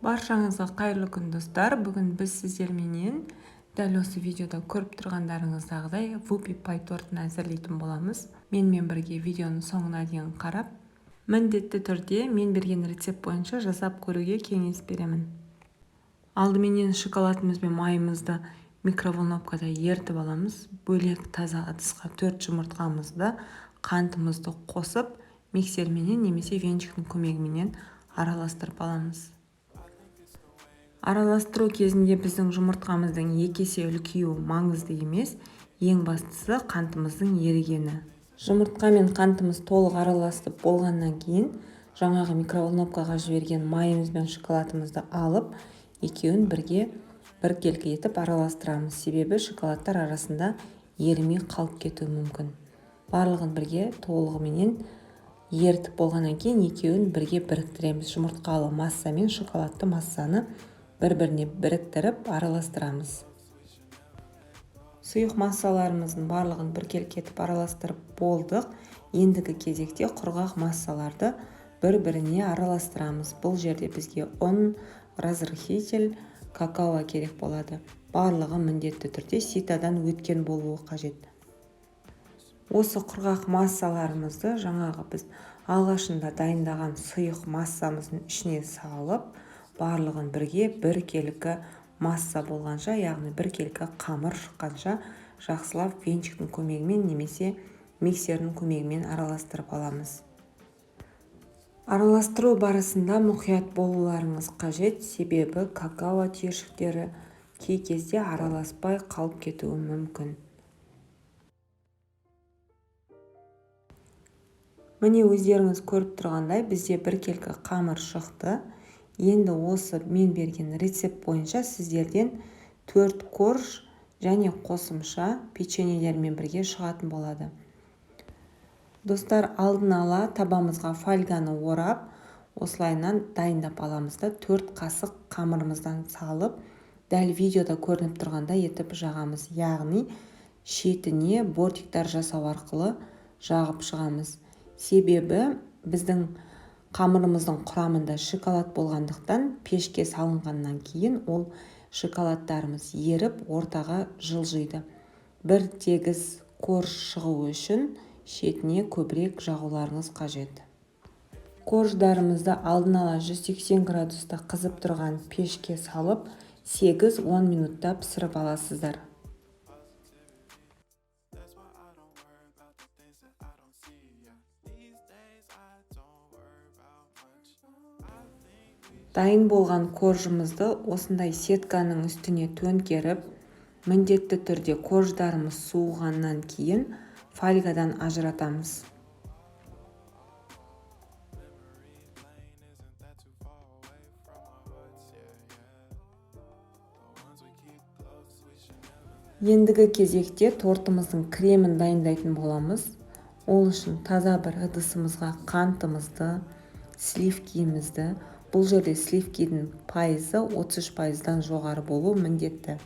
Баршаңызға қайырлы күн достар. Бүгін біз сіздерменен дәл осы видеода көріп тұрғандарыңыздағыдай вупи пай тортын әзірлейтін боламыз. Менімен бірге видеоның соңына дейін қарап, міндетті түрде мен берген рецепт бойынша жасап көруге кеңес беремін. Алдыменен шоколадымыз бен майымызды микроволновкада ерітіп аламыз. Бөлек таза ыдысқа 4 жұмыртқамызды, қантымызды қосып, миксерменен немесе венчиктің көмегіменен араластырып аламыз. Араластыру кезінде біздің жұмыртқамыздың екі есе үлкеюі маңызды емес, ең бастысы қантымыздың ерігені. Жұмыртқа мен қантымыз толық араласып болғаннан кейін, жаңағы микроволновкаға жіберген майымыз бен шоколадымызды алып, екеуін біркелкі етіп араластырамыз. Себебі шоколадтар арасында ерімей қалып кетуі мүмкін. Барлығын бірге толығыменен ерітіп болғаннан кейін екеуін бірге біріктіреміз. Жұмыртқалы масса мен шоколадты массаны бір-біріне біріктіріп араластырамыз. Сұйық массаларымыздың барлығын біркелкі етіп араластырып болдық. Ендігі кезекте құрғақ массаларды бір-біріне араластырамыз. Бұл жерде бізге ұн, разрыхитель, какао керек болады. Барлығы міндетті түрде ситадан өткен болуы қажет. Осы құрғақ массаларымызды жаңағы біз алғашында дайындаған сұйық массамыздың ішіне салып, барлығын бірге біркелкі масса болғанша, яғни біркелкі қамыр шыққанша жақсылап венчиктің көмегімен немесе миксердің көмегімен араластырып аламыз. Араластыру барысында мұқият болуларыңыз қажет, себебі какао түйіршіктері кей кезде араласпай қалып кетуі мүмкін. Міне өздеріңіз көріп тұрғандай бізде біркелкі қамыр шықты. Енді осы мен берген рецепт бойынша сіздерден 4 корж және қосымша печеньелермен бірге шығатын болады. Достар, алдын ала табамызға фольганы орап, осылайынан дайындап аламыз да 4 қасық қамырымыздан салып, дәл видеода көрініп тұрғандай етіп жағамыз. Яғни шетіне бортиктар жасау арқылы жағып шығамыз. Себебі біздің қамырымыздың құрамында шоколад болғандықтан пешке салынғаннан кейін ол шоколадтарымыз еріп ортаға жылжиды. Бір тегіс корж шығу үшін шетіне көбірек жағуларыңыз қажет. Корждарымызды алдын ала 180 градуста қызып тұрған пешке салып 8-10 минутта пісіріп аласыздар. Дайын болған коржымызды осындай сетканың үстіне төңкеріп, міндетті түрде корждарымыз суығаннан кейін фольгадан ажыратамыз. Ендігі кезекте тортымыздың кремін дайындайтын боламыз. Ол үшін таза бір ыдысымызға қантымызды, сливкимізді, бұл жерде сливкидің пайызы 33%-дан жоғары болу міндетті.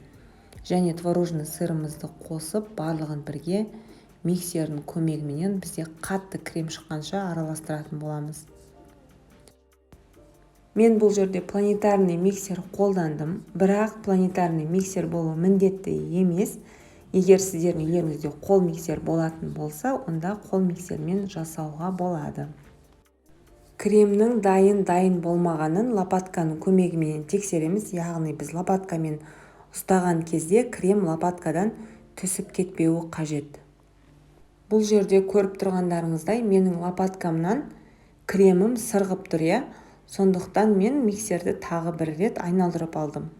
Және творожный сырымызды қосып, барлығын бірге миксердің көмегіменен бізде қатты крем шыққанша араластыратын боламыз. Мен бұл жерде планетарный миксер қолдандым, бірақ планетарный миксер болу міндетті емес. Егер сіздердің үйлеріңізде қол миксер болатын болса, онда қол миксермен жасауға болады. Кремнің дайын болмағанын лопатканың көмегімен тексереміз, яғни біз лопаткамен ұстаған кезде крем лопаткадан түсіп кетпеуі қажет. Бұл жерде көріп тұрғандарыңыздай менің лопаткамнан кремім сырғып тұр, сондықтан мен миксерді тағы бір рет айналдырып алдым.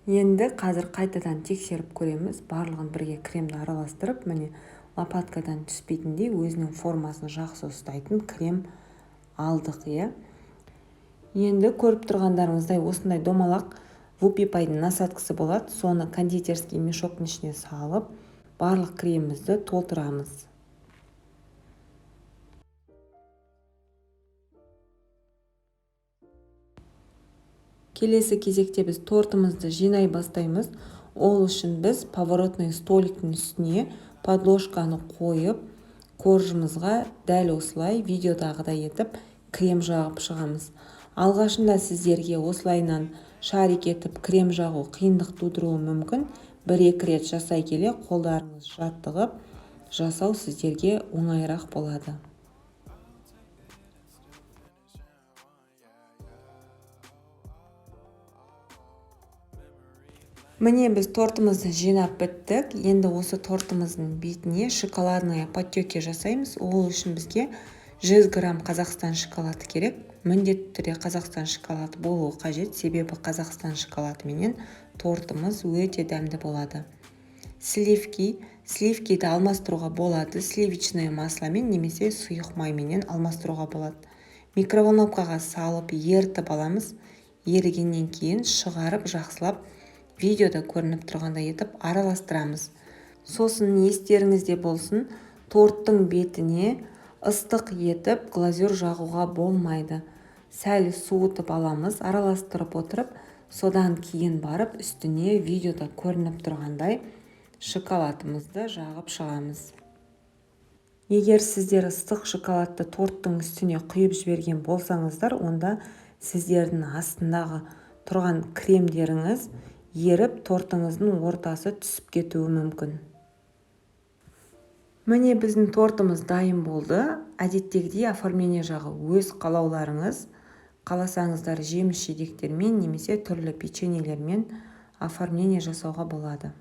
Енді қазір қайтадан тексеріп көреміз. Барлығын бірге кремді араластырып, міне лопаткадан түспейтіндей өзінің формасын жақсы ұстайтын крем алдық. Енді көріп тұрғандарыңыздай осындай домалақ вупи пайдың насадкасы болады. Соны кондитерский мешоктың ішіне салып, барлық кремімізді толтырамыз. Келесі кезекте біз тортымызды жинай бастаймыз. Ол үшін біз поворотный столиктің үстіне подложканы қойып, коржымызға дәл осылай видеодағыдай етіп крем жағып шығамыз. Алғашында сіздерге осылайынан шарик етіп крем жағу қиындық тудыруы мүмкін. 1-2 рет жасай келе қолдарыңыз жаттығып, жасау сіздерге оңайырақ болады. Міне біз тортымызды жинап біттік. Енді осы тортымыздың бетіне шоколадная подтеки жасаймыз. Ол үшін бізге 100 грамм Қазақстан шоколады керек. Міндетті түрде Қазақстан шоколады болуы қажет, себебі Қазақстан шоколадыменен тортымыз өте дәмді болады. Сливкиді алмастыруға болады, сливочное масламен немесе сұйық майменен алмастыруға болады. Микроволновкаға салып ерітіп аламыз. Ерігеннен кейін шығарып жақсылап видеода көрініп тұрғандай етіп араластырамыз. Сосын естеріңізде болсын, торттың бетіне ыстық етіп глазур жағуға болмайды. Сәл суытып аламыз, араластырып отырып, содан кейін барып үстіне видеода көрініп тұрғандай шоколадымызды жағып шығамыз. Егер сіздер ыстық шоколадты торттың үстіне құйып жіберген болсаңыздар, онда сіздердің астындағы тұрған кремдеріңіз еріп, тортыңыздың ортасы түсіп кетуі мүмкін. Міне біздің тортымыз дайын болды. Әдеттегідей оформление жағы өз қалауларыңыз. Қаласаңыздар жеміс жидектермен немесе түрлі печеньелермен оформление жасауға болады.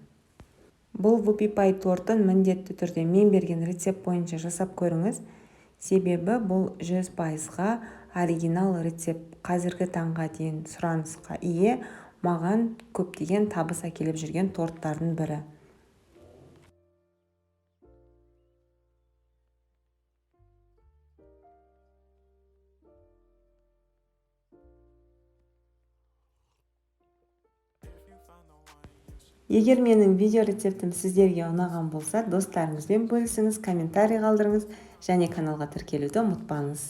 Бұл Whoopie Pie тортын міндетті түрде мен берген рецепт бойынша жасап көріңіз. Себебі бұл 100%-ға оригинал рецепт. Қазіргі таңға дейін сұранысқа ие, маған көптеген табыс әкеліп жүрген торттардың бірі. Егер менің видео рецептім сіздерге ұнаған болса, достарыңызбен бөлісіңіз, комментарий қалдырыңыз және каналға тіркелуді ұмытпаңыз.